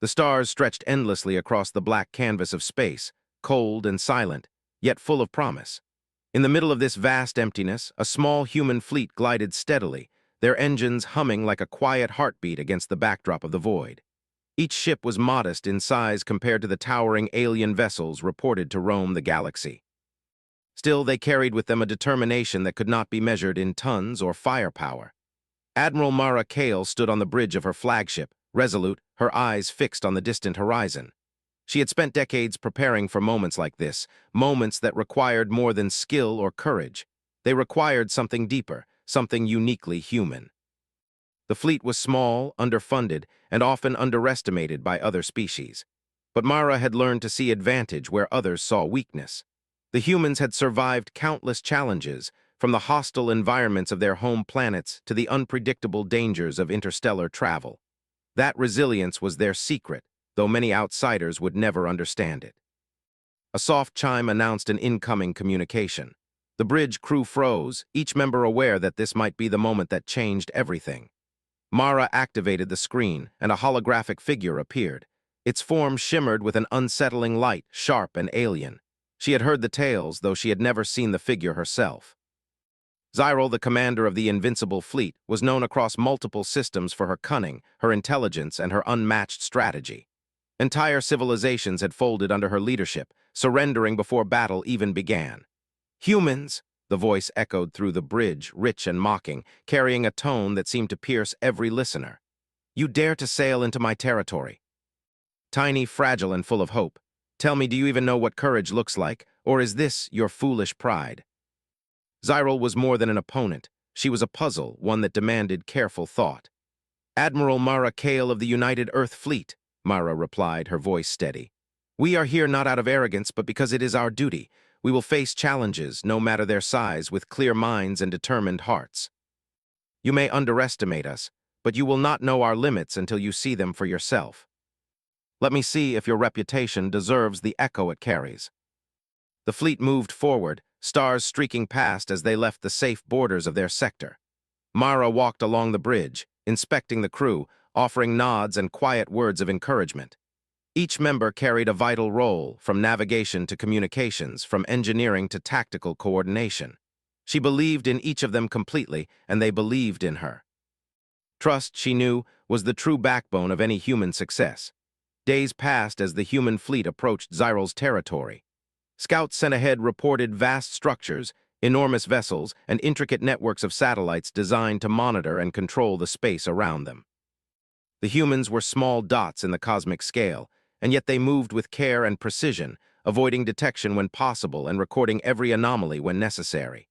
The stars stretched endlessly across the black canvas of space, cold and silent, yet full of promise. In the middle of this vast emptiness, a small human fleet glided steadily, their engines humming like a quiet heartbeat against the backdrop of the void. Each ship was modest in size compared to the towering alien vessels reported to roam the galaxy. Still, they carried with them a determination that could not be measured in tons or firepower. Admiral Mara Kale stood on the bridge of her flagship, resolute, her eyes fixed on the distant horizon. She had spent decades preparing for moments like this, moments that required more than skill or courage. They required something deeper, something uniquely human. The fleet was small, underfunded, and often underestimated by other species. But Mara had learned to see advantage where others saw weakness. The humans had survived countless challenges, from the hostile environments of their home planets to the unpredictable dangers of interstellar travel. That resilience was their secret, though many outsiders would never understand it. A soft chime announced an incoming communication. The bridge crew froze, each member aware that this might be the moment that changed everything. Mara activated the screen, and a holographic figure appeared. Its form shimmered with an unsettling light, sharp and alien. She had heard the tales, though she had never seen the figure herself. Zyril, the commander of the Invincible Fleet, was known across multiple systems for her cunning, her intelligence, and her unmatched strategy. Entire civilizations had folded under her leadership, surrendering before battle even began. "Humans!" the voice echoed through the bridge, rich and mocking, carrying a tone that seemed to pierce every listener. "You dare to sail into my territory. Tiny, fragile, and full of hope. Tell me, do you even know what courage looks like, or is this your foolish pride?" Zyril was more than an opponent. She was a puzzle, one that demanded careful thought. "Admiral Mara Kale of the United Earth Fleet," Mara replied, her voice steady. "We are here not out of arrogance, but because it is our duty. We will face challenges, no matter their size, with clear minds and determined hearts. You may underestimate us, but you will not know our limits until you see them for yourself. Let me see if your reputation deserves the echo it carries." The fleet moved forward, stars streaking past as they left the safe borders of their sector. Mara walked along the bridge, inspecting the crew, offering nods and quiet words of encouragement. Each member carried a vital role, from navigation to communications, from engineering to tactical coordination. She believed in each of them completely, and they believed in her. Trust, she knew, was the true backbone of any human success. Days passed as the human fleet approached Zyril's territory. Scouts sent ahead reported vast structures, enormous vessels, and intricate networks of satellites designed to monitor and control the space around them. The humans were small dots in the cosmic scale, and yet they moved with care and precision, avoiding detection when possible and recording every anomaly when necessary.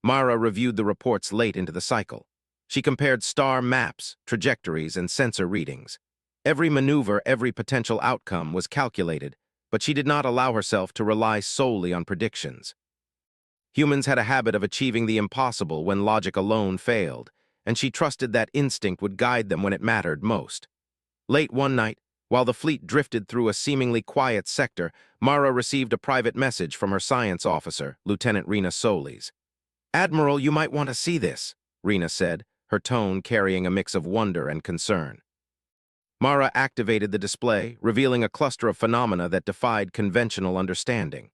Mara reviewed the reports late into the cycle. She compared star maps, trajectories, and sensor readings. Every maneuver, every potential outcome was calculated, but she did not allow herself to rely solely on predictions. Humans had a habit of achieving the impossible when logic alone failed, and she trusted that instinct would guide them when it mattered most. Late one night, while the fleet drifted through a seemingly quiet sector, Mara received a private message from her science officer, Lieutenant Rena Solis. "Admiral, you might want to see this," Rena said, her tone carrying a mix of wonder and concern. Mara activated the display, revealing a cluster of phenomena that defied conventional understanding.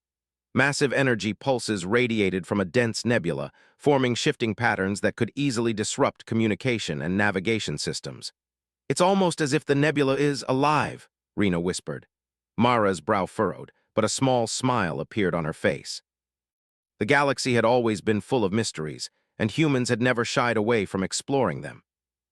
Massive energy pulses radiated from a dense nebula, forming shifting patterns that could easily disrupt communication and navigation systems. "It's almost as if the nebula is alive," Rena whispered. Mara's brow furrowed, but a small smile appeared on her face. The galaxy had always been full of mysteries, and humans had never shied away from exploring them.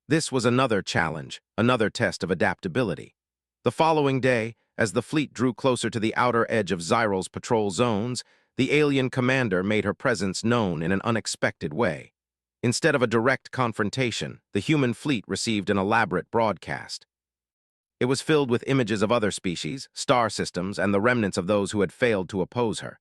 This was another challenge, another test of adaptability. The following day, as the fleet drew closer to the outer edge of Zyril's patrol zones, the alien commander made her presence known in an unexpected way. Instead of a direct confrontation, the human fleet received an elaborate broadcast. It was filled with images of other species, star systems, and the remnants of those who had failed to oppose her.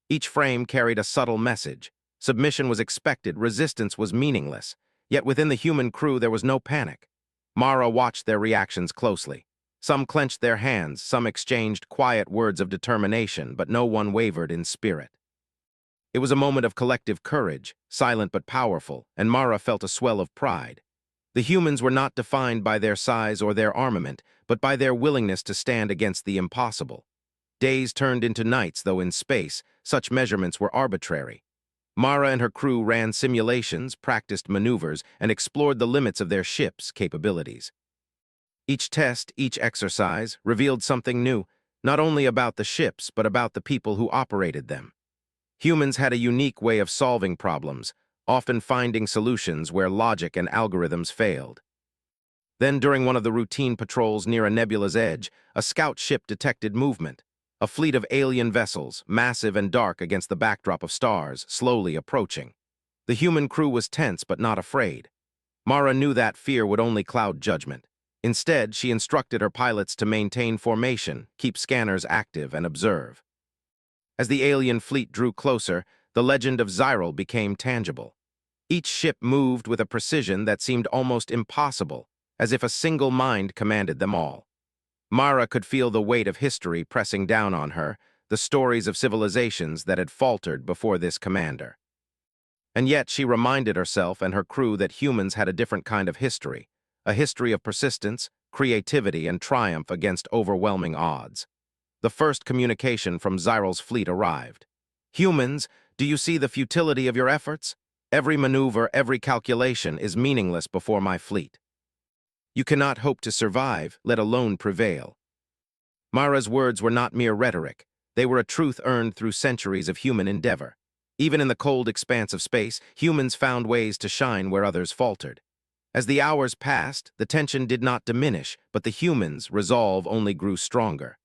Each frame carried a subtle message. Submission was expected, resistance was meaningless. Yet within the human crew there was no panic. Mara watched their reactions closely. Some clenched their hands, some exchanged quiet words of determination, but no one wavered in spirit. It was a moment of collective courage, silent but powerful, and Mara felt a swell of pride. The humans were not defined by their size or their armament, but by their willingness to stand against the impossible. Days turned into nights, though in space, such measurements were arbitrary. Mara and her crew ran simulations, practiced maneuvers, and explored the limits of their ship's capabilities. Each test, each exercise, revealed something new, not only about the ships, but about the people who operated them. Humans had a unique way of solving problems, often finding solutions where logic and algorithms failed. Then, during one of the routine patrols near a nebula's edge, a scout ship detected movement. A fleet of alien vessels, massive and dark against the backdrop of stars, slowly approaching. The human crew was tense but not afraid. Mara knew that fear would only cloud judgment. Instead, she instructed her pilots to maintain formation, keep scanners active, and observe. As the alien fleet drew closer, the legend of Xyrel became tangible. Each ship moved with a precision that seemed almost impossible, as if a single mind commanded them all. Mara could feel the weight of history pressing down on her, the stories of civilizations that had faltered before this commander. And yet she reminded herself and her crew that humans had a different kind of history, a history of persistence, creativity, and triumph against overwhelming odds. The first communication from Xyrel's fleet arrived. "Humans, do you see the futility of your efforts? Every maneuver, every calculation is meaningless before my fleet. You cannot hope to survive, let alone prevail." Mara's words were not mere rhetoric. They were a truth earned through centuries of human endeavor. Even in the cold expanse of space, humans found ways to shine where others faltered. As the hours passed, the tension did not diminish, but the humans' resolve only grew stronger.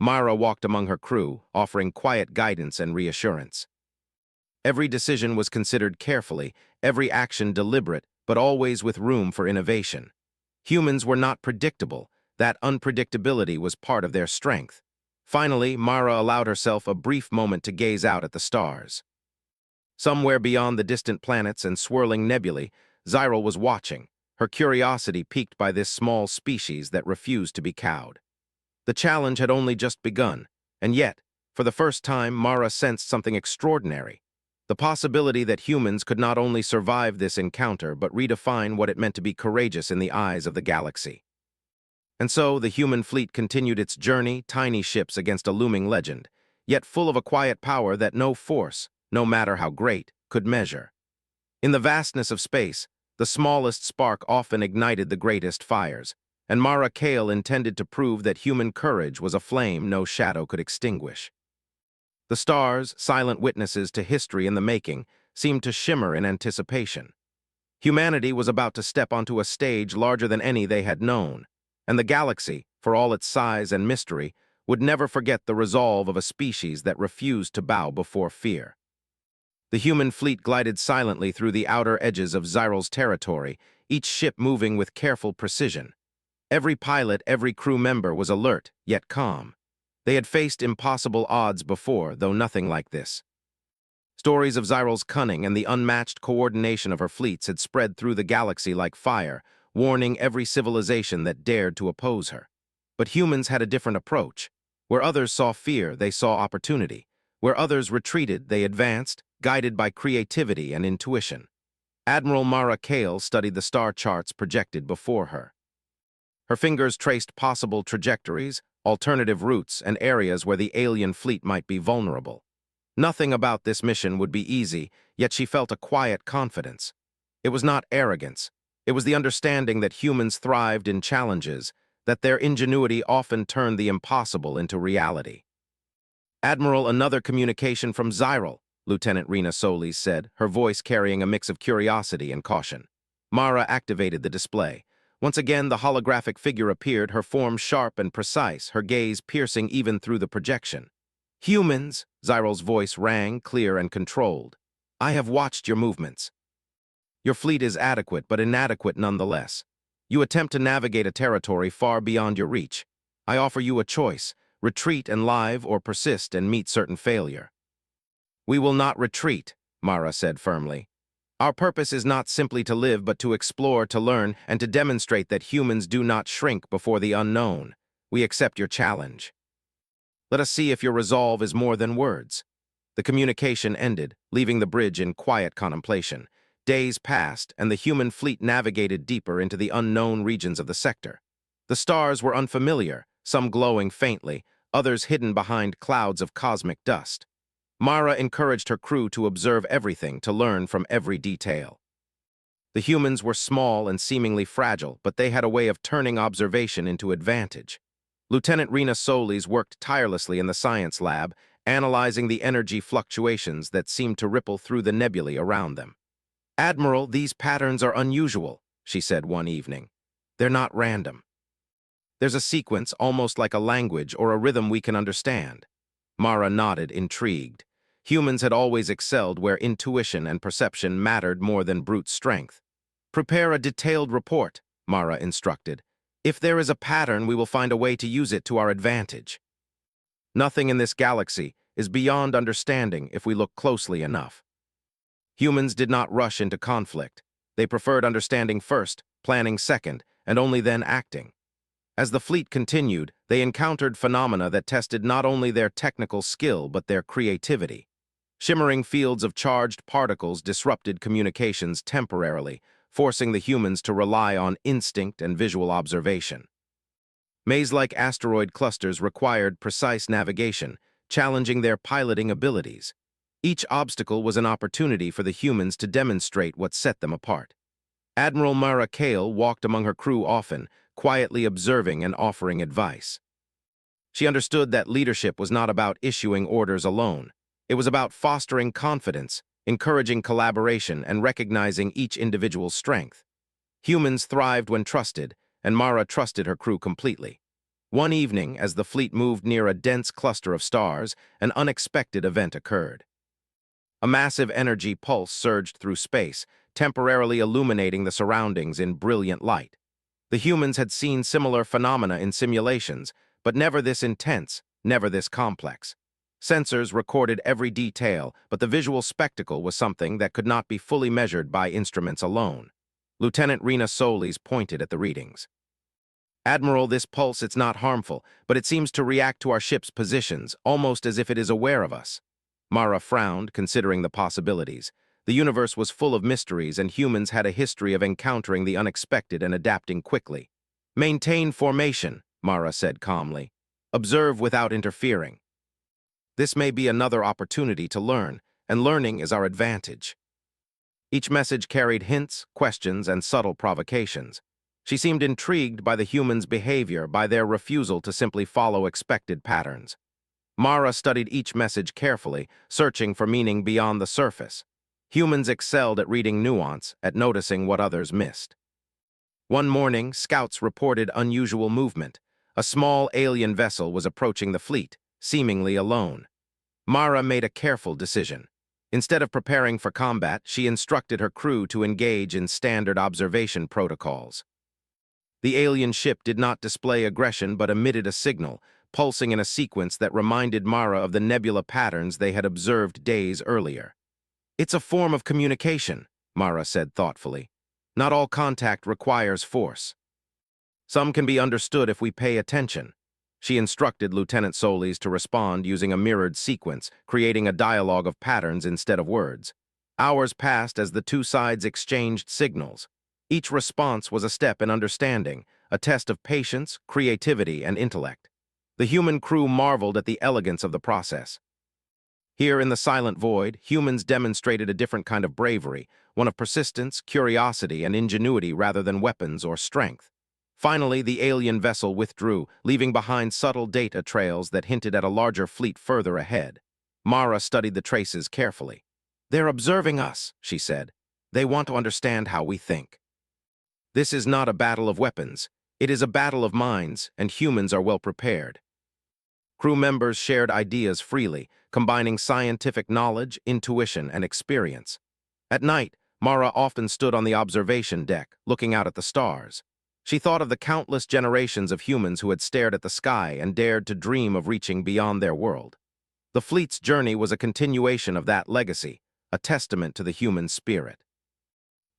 Mara walked among her crew, offering quiet guidance and reassurance. Every decision was considered carefully, every action deliberate, but always with room for innovation. Humans were not predictable. That unpredictability was part of their strength. Finally, Mara allowed herself a brief moment to gaze out at the stars. Somewhere beyond the distant planets and swirling nebulae, Xyrel was watching, her curiosity piqued by this small species that refused to be cowed. The challenge had only just begun, and yet, for the first time, Mara sensed something extraordinary. The possibility that humans could not only survive this encounter but redefine what it meant to be courageous in the eyes of the galaxy. And so the human fleet continued its journey, tiny ships against a looming legend, yet full of a quiet power that no force, no matter how great, could measure. In the vastness of space, the smallest spark often ignited the greatest fires, and Mara Kale intended to prove that human courage was a flame no shadow could extinguish. The stars, silent witnesses to history in the making, seemed to shimmer in anticipation. Humanity was about to step onto a stage larger than any they had known, and the galaxy, for all its size and mystery, would never forget the resolve of a species that refused to bow before fear. The human fleet glided silently through the outer edges of Xyrel's territory, each ship moving with careful precision. Every pilot, every crew member was alert, yet calm. They had faced impossible odds before, though nothing like this. Stories of Xyrel's cunning and the unmatched coordination of her fleets had spread through the galaxy like fire, warning every civilization that dared to oppose her. But humans had a different approach. Where others saw fear, they saw opportunity. Where others retreated, they advanced, guided by creativity and intuition. Admiral Mara Kale studied the star charts projected before her. Her fingers traced possible trajectories, alternative routes, and areas where the alien fleet might be vulnerable. Nothing about this mission would be easy, yet she felt a quiet confidence. It was not arrogance. It was the understanding that humans thrived in challenges, that their ingenuity often turned the impossible into reality. "Admiral, another communication from Xyrel," Lieutenant Rena Solis said, her voice carrying a mix of curiosity and caution. Mara activated the display. Once again, the holographic figure appeared, her form sharp and precise, her gaze piercing even through the projection. "Humans," Xyrel's voice rang, clear and controlled. "I have watched your movements. Your fleet is adequate, but inadequate nonetheless. You attempt to navigate a territory far beyond your reach. I offer you a choice: retreat and live, or persist and meet certain failure." "We will not retreat," Mara said firmly. "Our purpose is not simply to live, but to explore, to learn, and to demonstrate that humans do not shrink before the unknown. We accept your challenge. Let us see if your resolve is more than words." The communication ended, leaving the bridge in quiet contemplation. Days passed, and the human fleet navigated deeper into the unknown regions of the sector. The stars were unfamiliar, some glowing faintly, others hidden behind clouds of cosmic dust. Mara encouraged her crew to observe everything, to learn from every detail. The humans were small and seemingly fragile, but they had a way of turning observation into advantage. Lieutenant Rena Solis worked tirelessly in the science lab, analyzing the energy fluctuations that seemed to ripple through the nebulae around them. "Admiral, these patterns are unusual," she said one evening. "They're not random. There's a sequence, almost like a language or a rhythm we can understand." Mara nodded, intrigued. Humans had always excelled where intuition and perception mattered more than brute strength. "Prepare a detailed report," Mara instructed. "If there is a pattern, we will find a way to use it to our advantage. Nothing in this galaxy is beyond understanding if we look closely enough." Humans did not rush into conflict. They preferred understanding first, planning second, and only then acting. As the fleet continued, they encountered phenomena that tested not only their technical skill but their creativity. Shimmering fields of charged particles disrupted communications temporarily, forcing the humans to rely on instinct and visual observation. Maze-like asteroid clusters required precise navigation, challenging their piloting abilities. Each obstacle was an opportunity for the humans to demonstrate what set them apart. Admiral Mara Kale walked among her crew often, quietly observing and offering advice. She understood that leadership was not about issuing orders alone. It was about fostering confidence, encouraging collaboration, and recognizing each individual's strength. Humans thrived when trusted, and Mara trusted her crew completely. One evening, as the fleet moved near a dense cluster of stars, an unexpected event occurred. A massive energy pulse surged through space, temporarily illuminating the surroundings in brilliant light. The humans had seen similar phenomena in simulations, but never this intense, never this complex. Sensors recorded every detail, but the visual spectacle was something that could not be fully measured by instruments alone. Lieutenant Rena Solis pointed at the readings. "Admiral, this pulse, it's not harmful, but it seems to react to our ship's positions, almost as if it is aware of us." Mara frowned, considering the possibilities. The universe was full of mysteries, and humans had a history of encountering the unexpected and adapting quickly. "Maintain formation," Mara said calmly. "Observe without interfering. This may be another opportunity to learn, and learning is our advantage." Each message carried hints, questions, and subtle provocations. She seemed intrigued by the humans' behavior, by their refusal to simply follow expected patterns. Mara studied each message carefully, searching for meaning beyond the surface. Humans excelled at reading nuance, at noticing what others missed. One morning, scouts reported unusual movement. A small alien vessel was approaching the fleet, seemingly alone. Mara made a careful decision. Instead of preparing for combat, she instructed her crew to engage in standard observation protocols. The alien ship did not display aggression but emitted a signal, pulsing in a sequence that reminded Mara of the nebula patterns they had observed days earlier. "It's a form of communication," Mara said thoughtfully. "Not all contact requires force. Some can be understood if we pay attention." She instructed Lieutenant Solis to respond using a mirrored sequence, creating a dialogue of patterns instead of words. Hours passed as the two sides exchanged signals. Each response was a step in understanding, a test of patience, creativity, and intellect. The human crew marveled at the elegance of the process. Here in the silent void, humans demonstrated a different kind of bravery, one of persistence, curiosity, and ingenuity rather than weapons or strength. Finally, the alien vessel withdrew, leaving behind subtle data trails that hinted at a larger fleet further ahead. Mara studied the traces carefully. "They're observing us," she said. "They want to understand how we think. This is not a battle of weapons. It is a battle of minds, and humans are well prepared." Crew members shared ideas freely, combining scientific knowledge, intuition, and experience. At night, Mara often stood on the observation deck, looking out at the stars. She thought of the countless generations of humans who had stared at the sky and dared to dream of reaching beyond their world. The fleet's journey was a continuation of that legacy, a testament to the human spirit.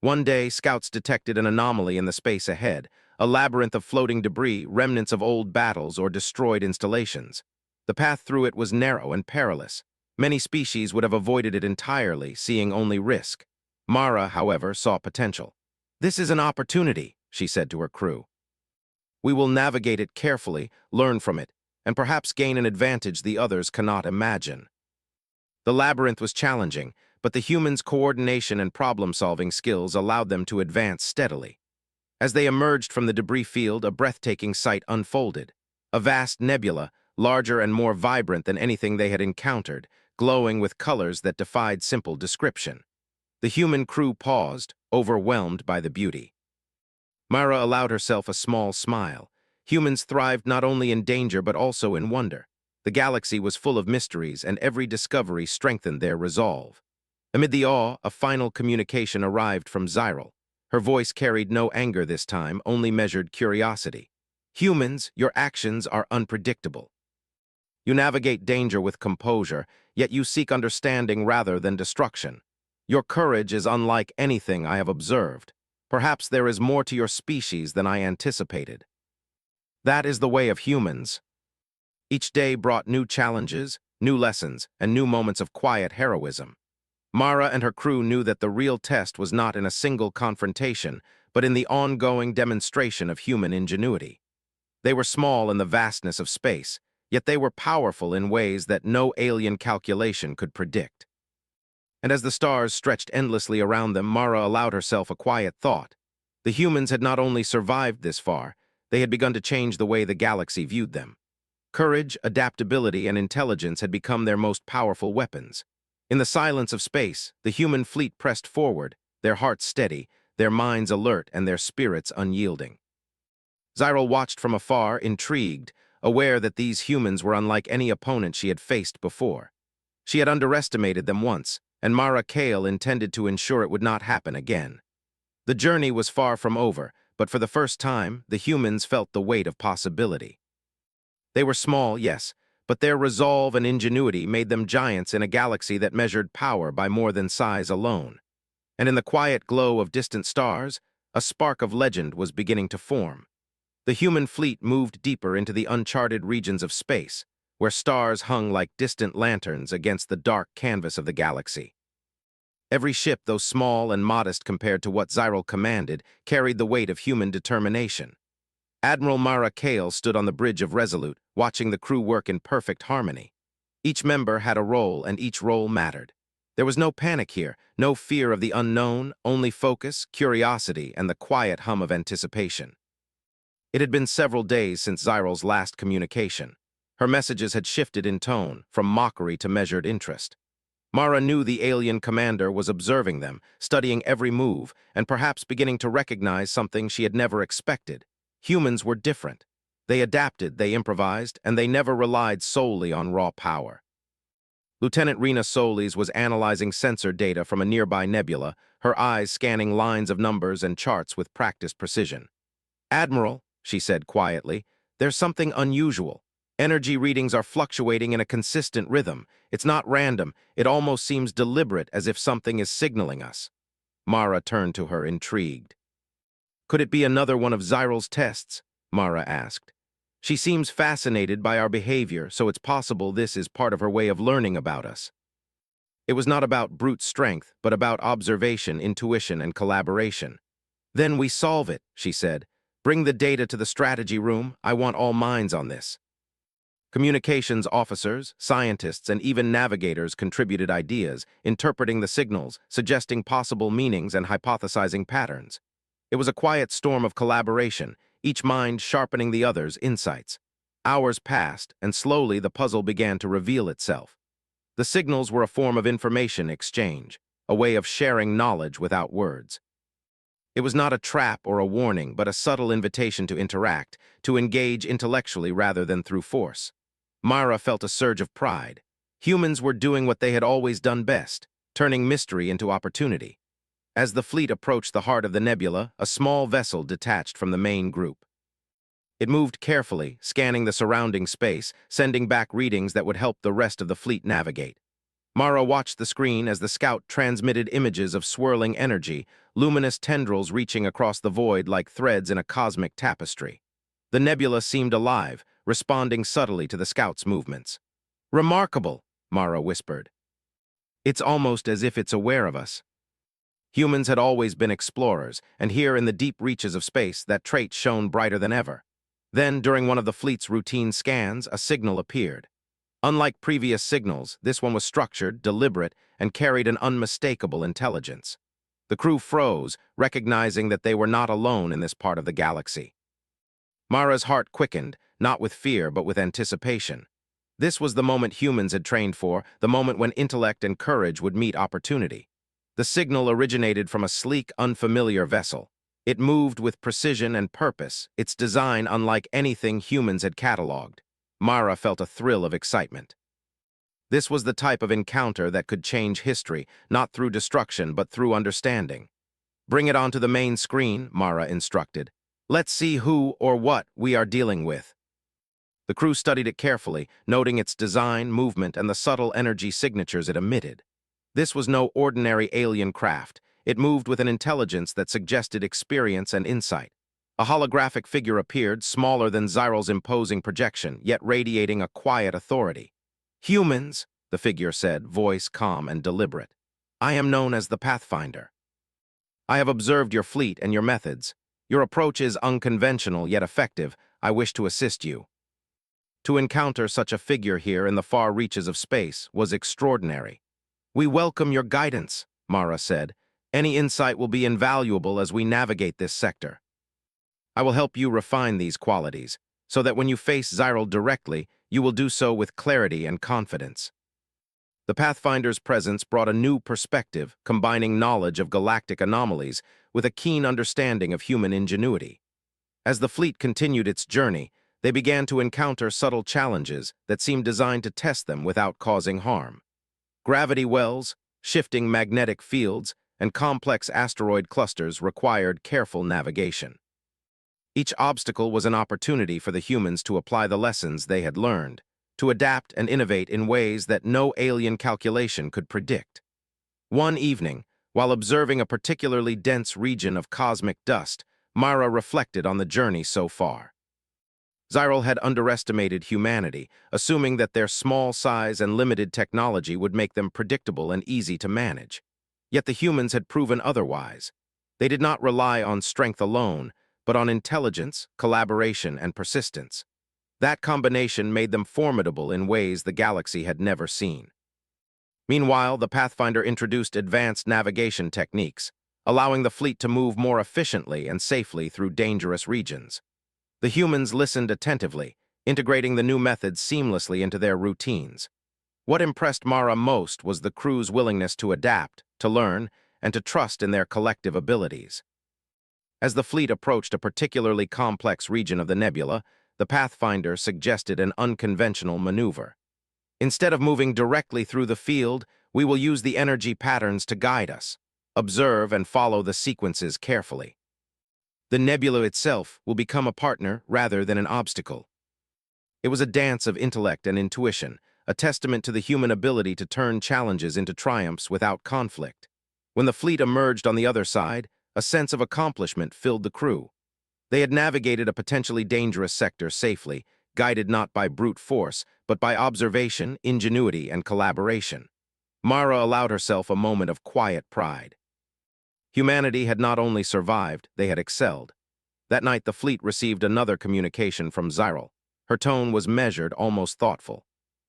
One day, scouts detected an anomaly in the space ahead, a labyrinth of floating debris, remnants of old battles or destroyed installations. The path through it was narrow and perilous. Many species would have avoided it entirely, seeing only risk. Mara, however, saw potential. "This is an opportunity," she said to her crew. We will navigate it carefully, learn from it, and perhaps gain an advantage the others cannot imagine. The labyrinth was challenging, but the humans' coordination and problem-solving skills allowed them to advance steadily. As they emerged from the debris field, a breathtaking sight unfolded. A vast nebula, larger and more vibrant than anything they had encountered, glowing with colors that defied simple description. The human crew paused, overwhelmed by the beauty. Myra allowed herself a small smile. Humans thrived not only in danger but also in wonder. The galaxy was full of mysteries, and every discovery strengthened their resolve. Amid the awe, a final communication arrived from Xyril. Her voice carried no anger this time, only measured curiosity. Humans, your actions are unpredictable. You navigate danger with composure, yet you seek understanding rather than destruction. Your courage is unlike anything I have observed. Perhaps there is more to your species than I anticipated. That is the way of humans. Each day brought new challenges, new lessons, and new moments of quiet heroism. Mara and her crew knew that the real test was not in a single confrontation, but in the ongoing demonstration of human ingenuity. They were small in the vastness of space, yet they were powerful in ways that no alien calculation could predict. And as the stars stretched endlessly around them, Mara allowed herself a quiet thought. The humans had not only survived this far, they had begun to change the way the galaxy viewed them. Courage, adaptability, and intelligence had become their most powerful weapons. In the silence of space, the human fleet pressed forward, their hearts steady, their minds alert, and their spirits unyielding. Xyril watched from afar, intrigued, aware that these humans were unlike any opponent she had faced before. She had underestimated them once, and Mara Kale intended to ensure it would not happen again. The journey was far from over, but for the first time, the humans felt the weight of possibility. They were small, yes, but their resolve and ingenuity made them giants in a galaxy that measured power by more than size alone. And in the quiet glow of distant stars, a spark of legend was beginning to form. The human fleet moved deeper into the uncharted regions of space, where stars hung like distant lanterns against the dark canvas of the galaxy. Every ship, though small and modest compared to what Xyril commanded, carried the weight of human determination. Admiral Mara Kale stood on the bridge of Resolute, watching the crew work in perfect harmony. Each member had a role, and each role mattered. There was no panic here, no fear of the unknown, only focus, curiosity, and the quiet hum of anticipation. It had been several days since Xyril's last communication. Her messages had shifted in tone, from mockery to measured interest. Mara knew the alien commander was observing them, studying every move, and perhaps beginning to recognize something she had never expected. Humans were different. They adapted, they improvised, and they never relied solely on raw power. Lieutenant Rena Solis was analyzing sensor data from a nearby nebula, her eyes scanning lines of numbers and charts with practiced precision. "Admiral," she said quietly, "there's something unusual. Energy readings are fluctuating in a consistent rhythm. It's not random. It almost seems deliberate, as if something is signaling us." Mara turned to her, intrigued. "Could it be another one of Xyril's tests?" Mara asked. "She seems fascinated by our behavior, so it's possible this is part of her way of learning about us." It was not about brute strength, but about observation, intuition, and collaboration. "Then we solve it," she said. "Bring the data to the strategy room. I want all minds on this." Communications officers, scientists, and even navigators contributed ideas, interpreting the signals, suggesting possible meanings, and hypothesizing patterns. It was a quiet storm of collaboration, each mind sharpening the other's insights. Hours passed, and slowly the puzzle began to reveal itself. The signals were a form of information exchange, a way of sharing knowledge without words. It was not a trap or a warning, but a subtle invitation to interact, to engage intellectually rather than through force. Mara felt a surge of pride. Humans were doing what they had always done best, turning mystery into opportunity. As the fleet approached the heart of the nebula, a small vessel detached from the main group. It moved carefully, scanning the surrounding space, sending back readings that would help the rest of the fleet navigate. Mara watched the screen as the scout transmitted images of swirling energy, luminous tendrils reaching across the void like threads in a cosmic tapestry. The nebula seemed alive, responding subtly to the scout's movements. "Remarkable," Mara whispered. "It's almost as if it's aware of us." Humans had always been explorers, and here in the deep reaches of space, that trait shone brighter than ever. Then, during one of the fleet's routine scans, a signal appeared. Unlike previous signals, this one was structured, deliberate, and carried an unmistakable intelligence. The crew froze, recognizing that they were not alone in this part of the galaxy. Mara's heart quickened, not with fear but with anticipation. This was the moment humans had trained for, the moment when intellect and courage would meet opportunity. The signal originated from a sleek, unfamiliar vessel. It moved with precision and purpose, its design unlike anything humans had catalogued. Mara felt a thrill of excitement. This was the type of encounter that could change history, not through destruction but through understanding. "Bring it onto the main screen," Mara instructed. "Let's see who or what we are dealing with." The crew studied it carefully, noting its design, movement, and the subtle energy signatures it emitted. This was no ordinary alien craft. It moved with an intelligence that suggested experience and insight. A holographic figure appeared, smaller than Zyral's imposing projection, yet radiating a quiet authority. "Humans," the figure said, voice calm and deliberate. "I am known as the Pathfinder. I have observed your fleet and your methods. Your approach is unconventional yet effective. I wish to assist you." To encounter such a figure here in the far reaches of space was extraordinary. "We welcome your guidance," Mara said. "Any insight will be invaluable as we navigate this sector. I will help you refine these qualities, so that when you face Zyral directly, you will do so with clarity and confidence." The Pathfinder's presence brought a new perspective, combining knowledge of galactic anomalies with a keen understanding of human ingenuity. As the fleet continued its journey, they began to encounter subtle challenges that seemed designed to test them without causing harm. Gravity wells, shifting magnetic fields, and complex asteroid clusters required careful navigation. Each obstacle was an opportunity for the humans to apply the lessons they had learned, to adapt and innovate in ways that no alien calculation could predict. One evening, while observing a particularly dense region of cosmic dust, Mara reflected on the journey so far. Zyral had underestimated humanity, assuming that their small size and limited technology would make them predictable and easy to manage. Yet the humans had proven otherwise. They did not rely on strength alone, but on intelligence, collaboration, and persistence. That combination made them formidable in ways the galaxy had never seen. Meanwhile, the Pathfinder introduced advanced navigation techniques, allowing the fleet to move more efficiently and safely through dangerous regions. The humans listened attentively, integrating the new methods seamlessly into their routines. What impressed Mara most was the crew's willingness to adapt, to learn, and to trust in their collective abilities. As the fleet approached a particularly complex region of the nebula, the Pathfinder suggested an unconventional maneuver. "Instead of moving directly through the field, we will use the energy patterns to guide us. Observe and follow the sequences carefully. The nebula itself will become a partner rather than an obstacle." It was a dance of intellect and intuition, a testament to the human ability to turn challenges into triumphs without conflict. When the fleet emerged on the other side, a sense of accomplishment filled the crew. They had navigated a potentially dangerous sector safely, guided not by brute force, but by observation, ingenuity, and collaboration. Mara allowed herself a moment of quiet pride. Humanity had not only survived, they had excelled. That night, the fleet received another communication from Zyral. Her tone was measured, almost thoughtful.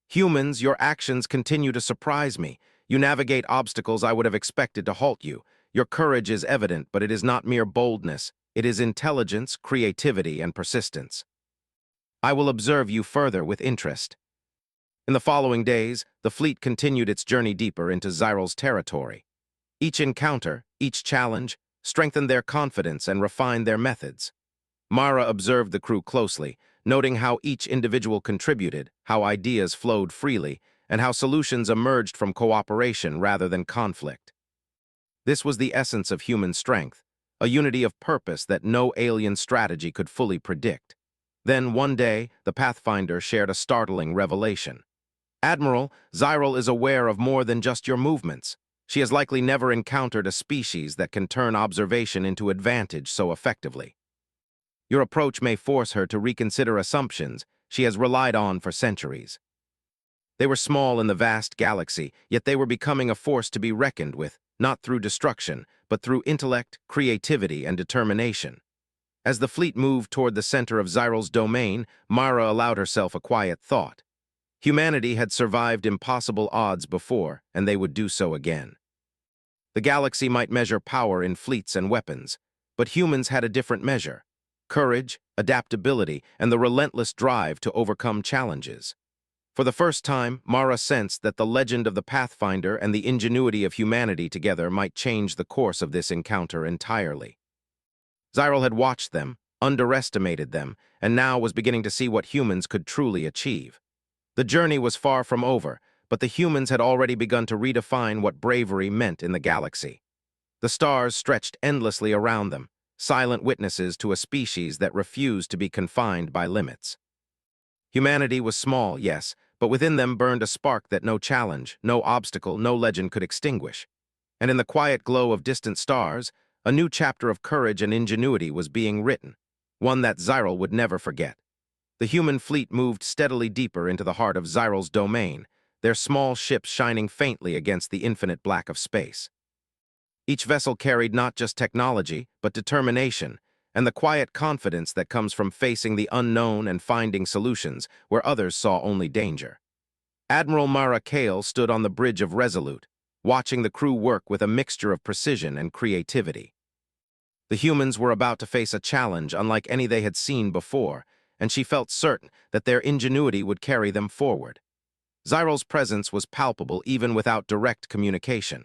"Humans, your actions continue to surprise me. You navigate obstacles I would have expected to halt you. Your courage is evident, but it is not mere boldness. It is intelligence, creativity, and persistence. I will observe you further with interest." In the following days, the fleet continued its journey deeper into Zyral's territory. Each encounter, each challenge, strengthened their confidence and refined their methods. Mara observed the crew closely, noting how each individual contributed, how ideas flowed freely, and how solutions emerged from cooperation rather than conflict. This was the essence of human strength, a unity of purpose that no alien strategy could fully predict. Then, one day, the Pathfinder shared a startling revelation. "Admiral, Zyral is aware of more than just your movements. She has likely never encountered a species that can turn observation into advantage so effectively. Your approach may force her to reconsider assumptions she has relied on for centuries." They were small in the vast galaxy, yet they were becoming a force to be reckoned with, not through destruction, but through intellect, creativity, and determination. As the fleet moved toward the center of Zyral's domain, Mara allowed herself a quiet thought. Humanity had survived impossible odds before, and they would do so again. The galaxy might measure power in fleets and weapons, but humans had a different measure: courage, adaptability, and the relentless drive to overcome challenges. For the first time, Mara sensed that the legend of the Pathfinder and the ingenuity of humanity together might change the course of this encounter entirely. Zyral had watched them, underestimated them, and now was beginning to see what humans could truly achieve. The journey was far from over, but the humans had already begun to redefine what bravery meant in the galaxy. The stars stretched endlessly around them, silent witnesses to a species that refused to be confined by limits. Humanity was small, yes, but within them burned a spark that no challenge, no obstacle, no legend could extinguish. And in the quiet glow of distant stars, a new chapter of courage and ingenuity was being written, one that Zyral would never forget. The human fleet moved steadily deeper into the heart of Zyral's domain, their small ships shining faintly against the infinite black of space. Each vessel carried not just technology, but determination, and the quiet confidence that comes from facing the unknown and finding solutions where others saw only danger. Admiral Mara Kale stood on the bridge of Resolute, watching the crew work with a mixture of precision and creativity. The humans were about to face a challenge unlike any they had seen before, and she felt certain that their ingenuity would carry them forward. Zyral's presence was palpable even without direct communication.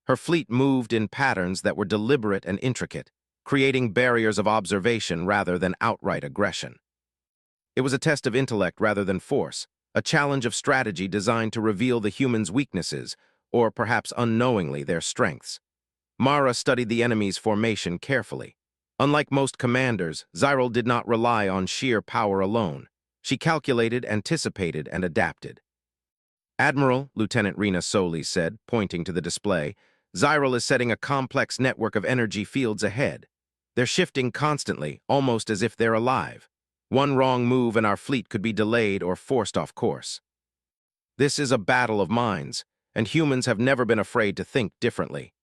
Her fleet moved in patterns that were deliberate and intricate, creating barriers of observation rather than outright aggression. It was a test of intellect rather than force, a challenge of strategy designed to reveal the humans' weaknesses, or perhaps unknowingly their strengths. Mara studied the enemy's formation carefully. Unlike most commanders, Zyral did not rely on sheer power alone. She calculated, anticipated, and adapted. "Admiral," Lieutenant Rena Solis said, pointing to the display, "Zyral is setting a complex network of energy fields ahead. They're shifting constantly, almost as if they're alive. One wrong move and our fleet could be delayed or forced off course. This is a battle of minds, and humans have never been afraid to think differently."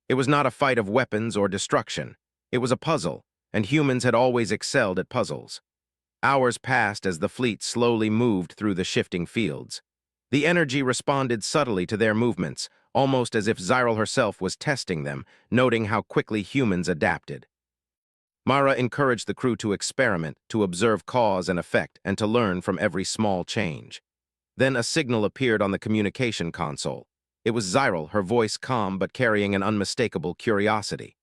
It was not a fight of weapons or destruction. It was a puzzle, and humans had always excelled at puzzles. Hours passed as the fleet slowly moved through the shifting fields. The energy responded subtly to their movements, almost as if Zyral herself was testing them, noting how quickly humans adapted. Mara encouraged the crew to experiment, to observe cause and effect, and to learn from every small change. Then a signal appeared on the communication console. It was Zyral, her voice calm but carrying an unmistakable curiosity.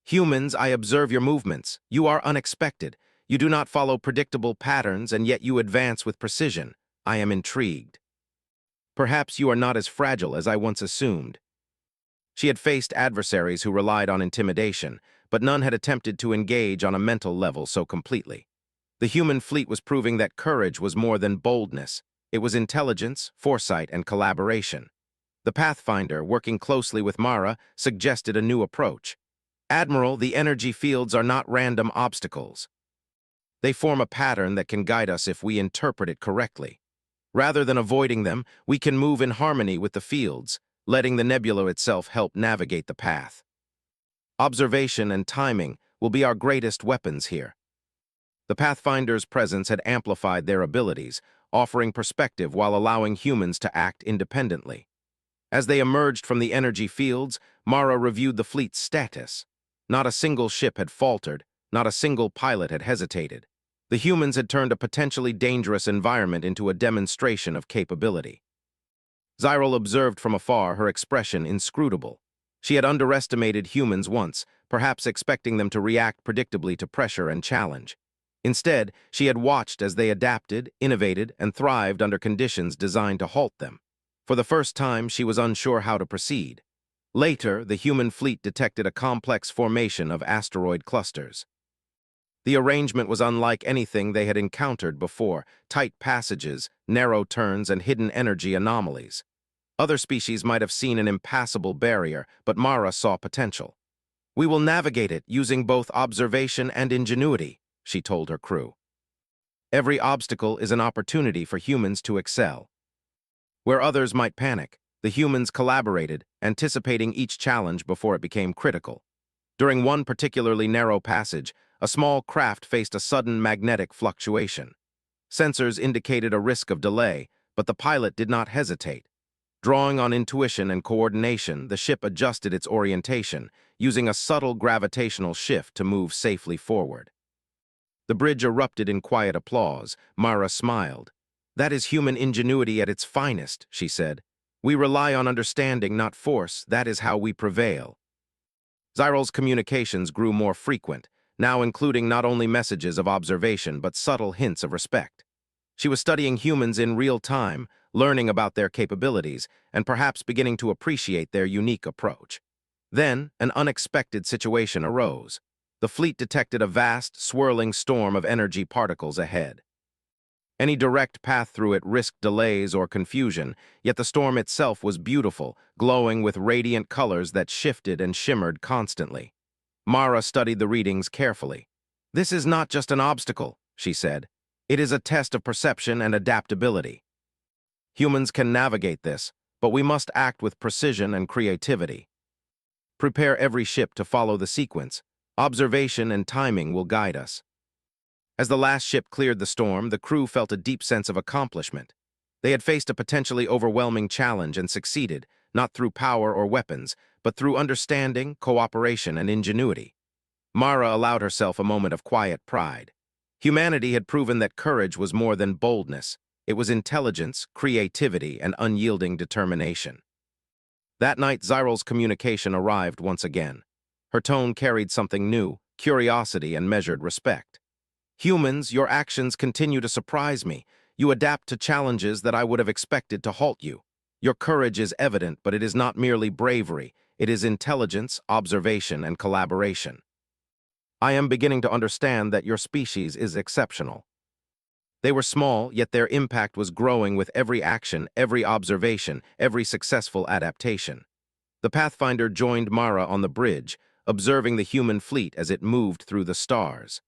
"Humans, I observe your movements. You are unexpected. You do not follow predictable patterns, and yet you advance with precision. I am intrigued. Perhaps you are not as fragile as I once assumed." She had faced adversaries who relied on intimidation, but none had attempted to engage on a mental level so completely. The human fleet was proving that courage was more than boldness. It was intelligence, foresight, and collaboration. The Pathfinder, working closely with Mara, suggested a new approach. "Admiral, the energy fields are not random obstacles. They form a pattern that can guide us if we interpret it correctly. Rather than avoiding them, we can move in harmony with the fields, letting the nebula itself help navigate the path. Observation and timing will be our greatest weapons here." The Pathfinder's presence had amplified their abilities, offering perspective while allowing humans to act independently. As they emerged from the energy fields, Mara reviewed the fleet's status. Not a single ship had faltered, not a single pilot had hesitated. The humans had turned a potentially dangerous environment into a demonstration of capability. Zyral observed from afar, her expression inscrutable. She had underestimated humans once, perhaps expecting them to react predictably to pressure and challenge. Instead, she had watched as they adapted, innovated, and thrived under conditions designed to halt them. For the first time, she was unsure how to proceed. Later, the human fleet detected a complex formation of asteroid clusters. The arrangement was unlike anything they had encountered before: tight passages, narrow turns, and hidden energy anomalies. Other species might have seen an impassable barrier, but Mara saw potential. "We will navigate it using both observation and ingenuity," she told her crew. "Every obstacle is an opportunity for humans to excel." Where others might panic, the humans collaborated, anticipating each challenge before it became critical. During one particularly narrow passage, a small craft faced a sudden magnetic fluctuation. Sensors indicated a risk of delay, but the pilot did not hesitate. Drawing on intuition and coordination, the ship adjusted its orientation, using a subtle gravitational shift to move safely forward. The bridge erupted in quiet applause. Mara smiled. "That is human ingenuity at its finest," she said. "We rely on understanding, not force. That is how we prevail." Zyral's communications grew more frequent, now including not only messages of observation but subtle hints of respect. She was studying humans in real time, learning about their capabilities, and perhaps beginning to appreciate their unique approach. Then, an unexpected situation arose. The fleet detected a vast, swirling storm of energy particles ahead. Any direct path through it risked delays or confusion, yet the storm itself was beautiful, glowing with radiant colors that shifted and shimmered constantly. Mara studied the readings carefully. "This is not just an obstacle," she said. "It is a test of perception and adaptability. Humans can navigate this, but we must act with precision and creativity. Prepare every ship to follow the sequence. Observation and timing will guide us." As the last ship cleared the storm, the crew felt a deep sense of accomplishment. They had faced a potentially overwhelming challenge and succeeded, not through power or weapons, but through understanding, cooperation, and ingenuity. Mara allowed herself a moment of quiet pride. Humanity had proven that courage was more than boldness. It was intelligence, creativity, and unyielding determination. That night, Zyral's communication arrived once again. Her tone carried something new, curiosity and measured respect. "Humans, your actions continue to surprise me. You adapt to challenges that I would have expected to halt you. Your courage is evident, but it is not merely bravery. It is intelligence, observation, and collaboration. I am beginning to understand that your species is exceptional." They were small, yet their impact was growing with every action, every observation, every successful adaptation. The Pathfinder joined Mara on the bridge, observing the human fleet as it moved through the stars.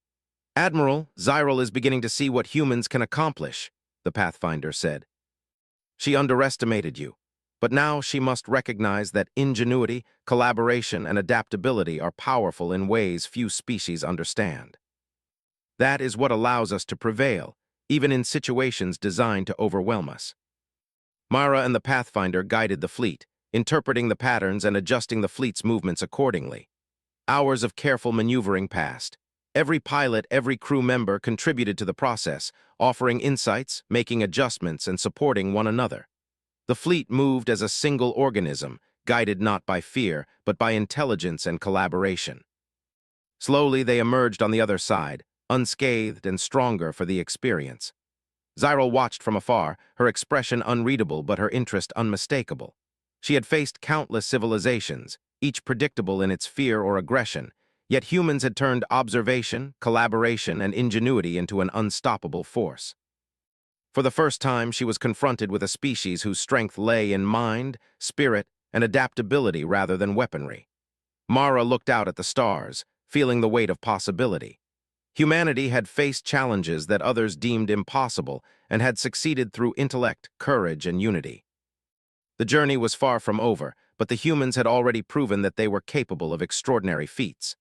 "Admiral, Zyral is beginning to see what humans can accomplish," the Pathfinder said. "She underestimated you, but now she must recognize that ingenuity, collaboration, and adaptability are powerful in ways few species understand. That is what allows us to prevail, even in situations designed to overwhelm us." Mara and the Pathfinder guided the fleet, interpreting the patterns and adjusting the fleet's movements accordingly. Hours of careful maneuvering passed. Every pilot, every crew member contributed to the process, offering insights, making adjustments, and supporting one another. The fleet moved as a single organism, guided not by fear, but by intelligence and collaboration. Slowly, they emerged on the other side, unscathed and stronger for the experience. Zyral watched from afar, her expression unreadable but her interest unmistakable. She had faced countless civilizations, each predictable in its fear or aggression, yet humans had turned observation, collaboration, and ingenuity into an unstoppable force. For the first time, she was confronted with a species whose strength lay in mind, spirit, and adaptability rather than weaponry. Mara looked out at the stars, feeling the weight of possibility. Humanity had faced challenges that others deemed impossible and had succeeded through intellect, courage, and unity. The journey was far from over, but the humans had already proven that they were capable of extraordinary feats.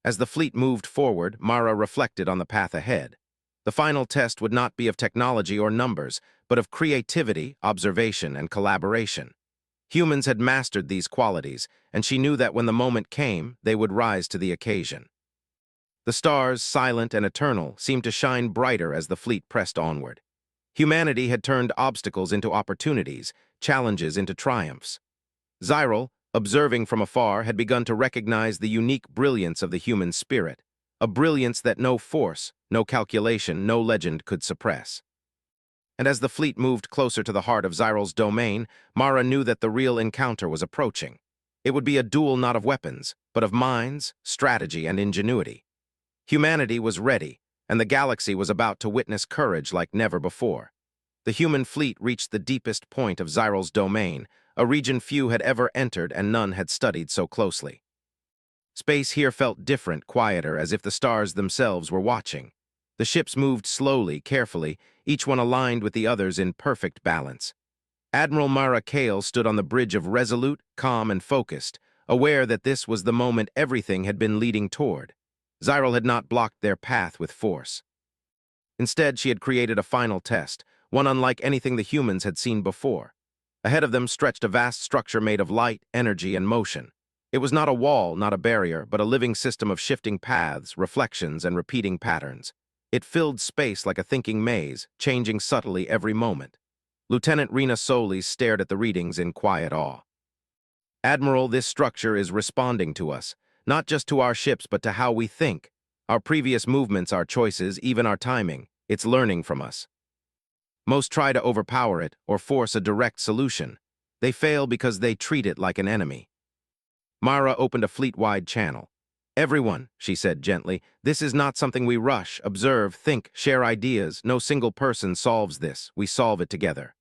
As the fleet moved forward, Mara reflected on the path ahead. The final test would not be of technology or numbers, but of creativity, observation, and collaboration. Humans had mastered these qualities, and she knew that when the moment came, they would rise to the occasion. The stars, silent and eternal, seemed to shine brighter as the fleet pressed onward. Humanity had turned obstacles into opportunities, challenges into triumphs. Zyral, observing from afar, had begun to recognize the unique brilliance of the human spirit, a brilliance that no force, no calculation, no legend could suppress. And as the fleet moved closer to the heart of Zyral's domain, Mara knew that the real encounter was approaching. It would be a duel not of weapons, but of minds, strategy, and ingenuity. Humanity was ready, and the galaxy was about to witness courage like never before. The human fleet reached the deepest point of Zyral's domain, a region few had ever entered and none had studied so closely. Space here felt different, quieter, as if the stars themselves were watching. The ships moved slowly, carefully, each one aligned with the others in perfect balance. Admiral Mara Kale stood on the bridge of resolute, calm, and focused, aware that this was the moment everything had been leading toward. Zyril had not blocked their path with force. Instead, she had created a final test, one unlike anything the humans had seen before. Ahead of them stretched a vast structure made of light, energy, and motion. It was not a wall, not a barrier, but a living system of shifting paths, reflections, and repeating patterns. It filled space like a thinking maze, changing subtly every moment. Lieutenant Rena Solis stared at the readings in quiet awe. Admiral, this structure is responding to us, not just to our ships but to how we think. Our previous movements, our choices, even our timing. It's learning from us. Most try to overpower it or force a direct solution. They fail because they treat it like an enemy. Mara opened a fleet-wide channel. Everyone, she said gently, this is not something we rush, observe, think, share ideas. No single person solves this. We solve it together.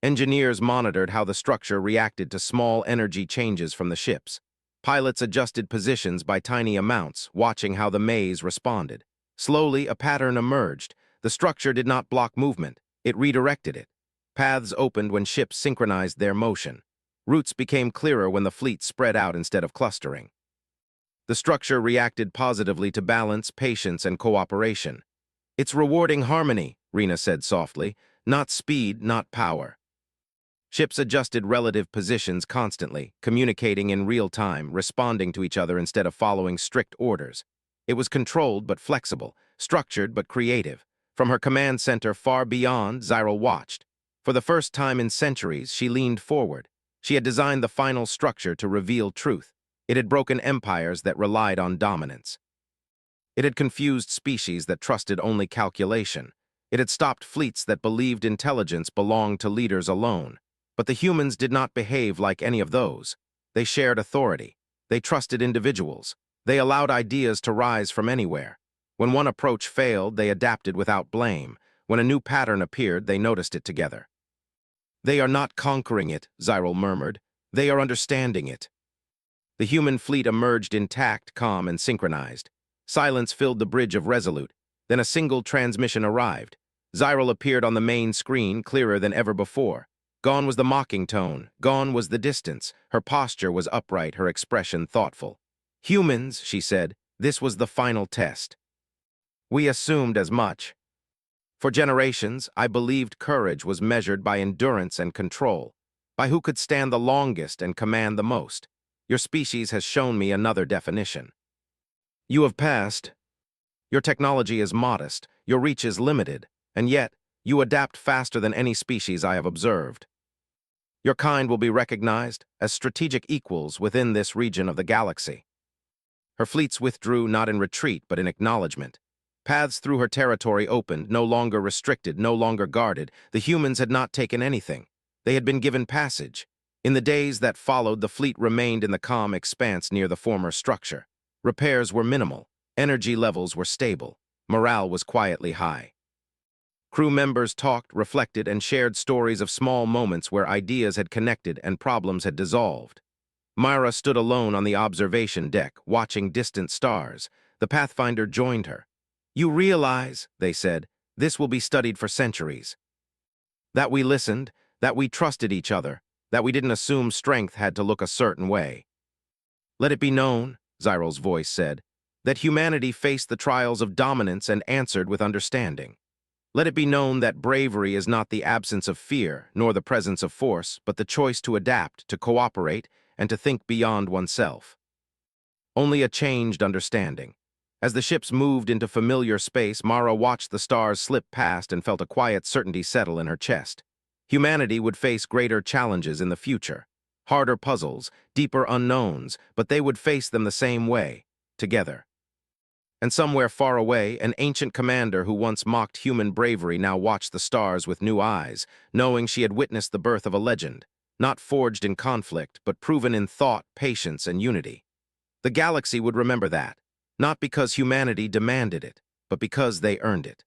Engineers monitored how the structure reacted to small energy changes from the ships. Pilots adjusted positions by tiny amounts, watching how the maze responded. Slowly, a pattern emerged. The structure did not block movement. It redirected it. Paths opened when ships synchronized their motion. Routes became clearer when the fleet spread out instead of clustering. The structure reacted positively to balance, patience, and cooperation. It's rewarding harmony, Rena said softly, not speed, not power. Ships adjusted relative positions constantly, communicating in real time, responding to each other instead of following strict orders. It was controlled but flexible, structured but creative. From her command center far beyond, Zyril watched. For the first time in centuries, she leaned forward. She had designed the final structure to reveal truth. It had broken empires that relied on dominance. It had confused species that trusted only calculation. It had stopped fleets that believed intelligence belonged to leaders alone. But the humans did not behave like any of those. They shared authority. They trusted individuals. They allowed ideas to rise from anywhere. When one approach failed, they adapted without blame. When a new pattern appeared, they noticed it together. They are not conquering it, Zyril murmured. They are understanding it. The human fleet emerged intact, calm, and synchronized. Silence filled the bridge of Resolute. Then a single transmission arrived. Zyril appeared on the main screen, clearer than ever before. Gone was the mocking tone. Gone was the distance. Her posture was upright, her expression thoughtful. Humans, she said, this was the final test. We assumed as much. For generations, I believed courage was measured by endurance and control, by who could stand the longest and command the most. Your species has shown me another definition. You have passed. Your technology is modest, your reach is limited, and yet, you adapt faster than any species I have observed. Your kind will be recognized as strategic equals within this region of the galaxy. Her fleets withdrew not in retreat but in acknowledgement. Paths through her territory opened, no longer restricted, no longer guarded. The humans had not taken anything. They had been given passage. In the days that followed, the fleet remained in the calm expanse near the former structure. Repairs were minimal. Energy levels were stable. Morale was quietly high. Crew members talked, reflected, and shared stories of small moments where ideas had connected and problems had dissolved. Myra stood alone on the observation deck, watching distant stars. The Pathfinder joined her. You realize, they said, this will be studied for centuries. That we listened, that we trusted each other, that we didn't assume strength had to look a certain way. Let it be known, Zyril's voice said, that humanity faced the trials of dominance and answered with understanding. Let it be known that bravery is not the absence of fear, nor the presence of force, but the choice to adapt, to cooperate, and to think beyond oneself. Only a changed understanding. As the ships moved into familiar space, Mara watched the stars slip past and felt a quiet certainty settle in her chest. Humanity would face greater challenges in the future. Harder puzzles, deeper unknowns, but they would face them the same way, together. And somewhere far away, an ancient commander who once mocked human bravery now watched the stars with new eyes, knowing she had witnessed the birth of a legend, not forged in conflict, but proven in thought, patience, and unity. The galaxy would remember that, not because humanity demanded it, but because they earned it.